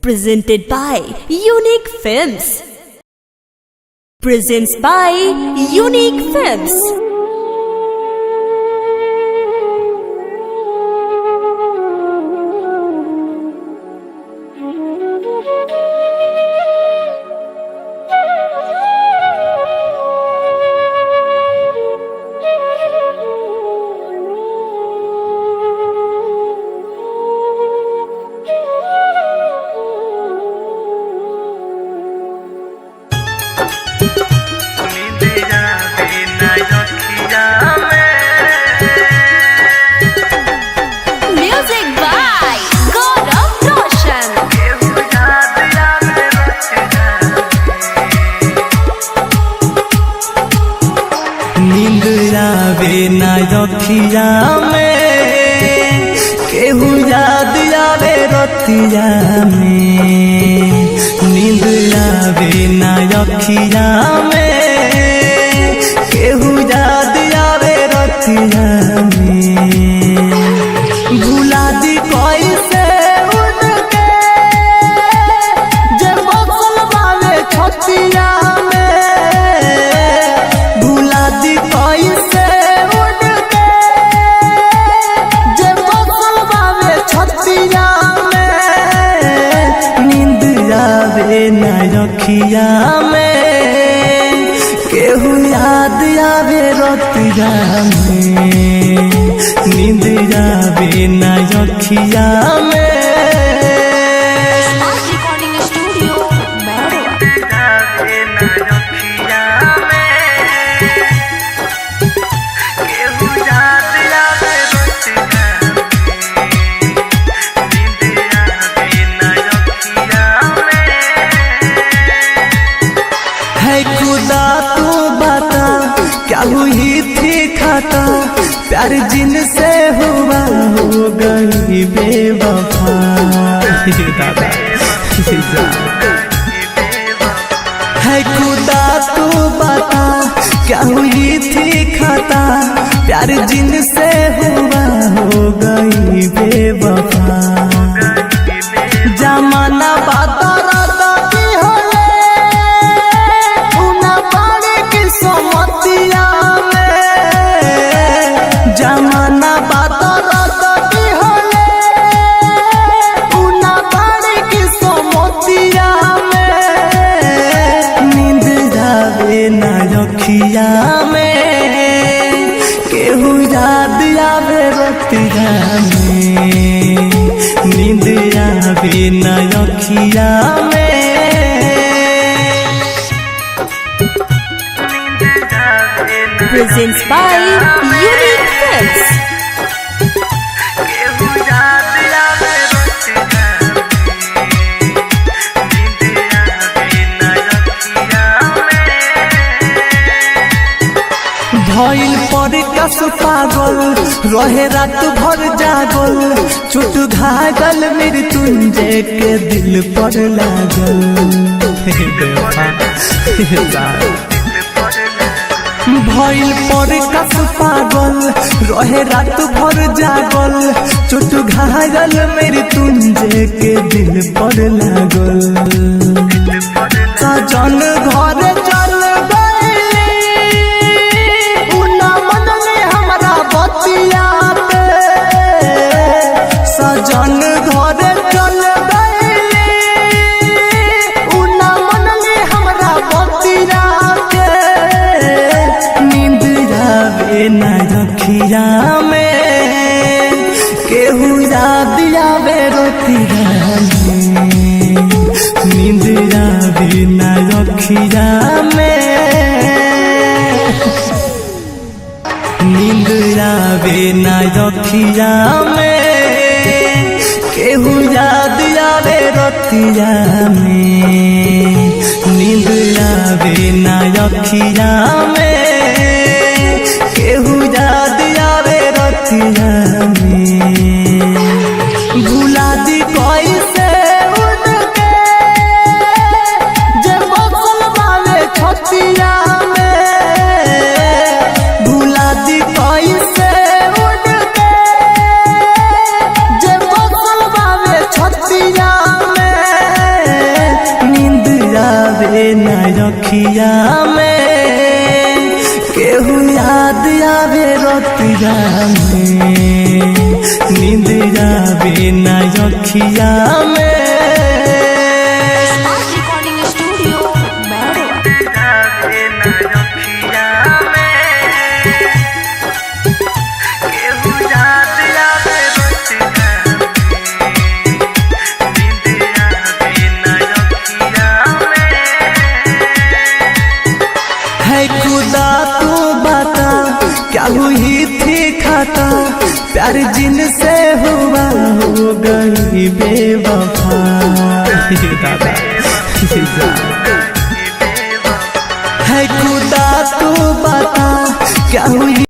Presented by Unique Films. Presents by Unique Films. Music by Gaurav Roshan. नींद आवे ना रखिया में, केहू याद आवे रतिया में। नींद आवे ना रखिया में, केहू याद आवे रतिया में। भुला दी कैसे उनके जे बसल वाले छतिया में। भुला दी कैसे उनके जे बसल वाले छतिया में। नींद आवे ना रखिया में, केहू याद आवे रतिया में। नींद आवे ना रखिया में। Smart Recording Studio, Mehruwa. है खुदा तू बता, क्या हुई थी खता। प्यार जिनसे हुआ हो गई बेवफा। है खुदा तू बता, क्या हुई थी खता। प्यार जिनसे हुआ हो गई बेवफा। जमाना बाता जमाना बाती होले उना बाड़ी की सोमतिया में। नींद आवे ना रखिया में, केहू याद आवे रतिया में। नींद आवे ना रखिया में। Presents by Unique Films. भइल पर कस पागल, रहे रात भर जागल। चोट घागल मृत्युंजय के दिल पर लागल। भइल पर कस पागल, रहे रात भर जागल। चोट घायल मृत्युंजय के दिल पर लागल। सजन घर चल गइली, उना मनले हमरा बतिया पे। सजन घर चल गइली, उना मनले हमरा बतिया पे। नींद आवे ना रखिया में, केहू याद आवे रतिया में। नींद आवे ना रखिया में। नींद आवे ना रखिया में, केहू याद आवे रतिया में। नींद आवे ना रखिया में, केहू याद आवे रतिया में। भुला दी कैसे उनके जे बसल वाले छतिया में। भुला दी कैसे उनके जे बसल वाले छतिया में। अखिया में, केहू याद आवे रतिया में, नींद आवे ना अखिया में। Recording Studio, Mehruwa. है खुदा तू बता क्या हुई थी खाता, प्यार जिनसे हुआ हो गई बेवफा। है खुदा तू बता क्या हुई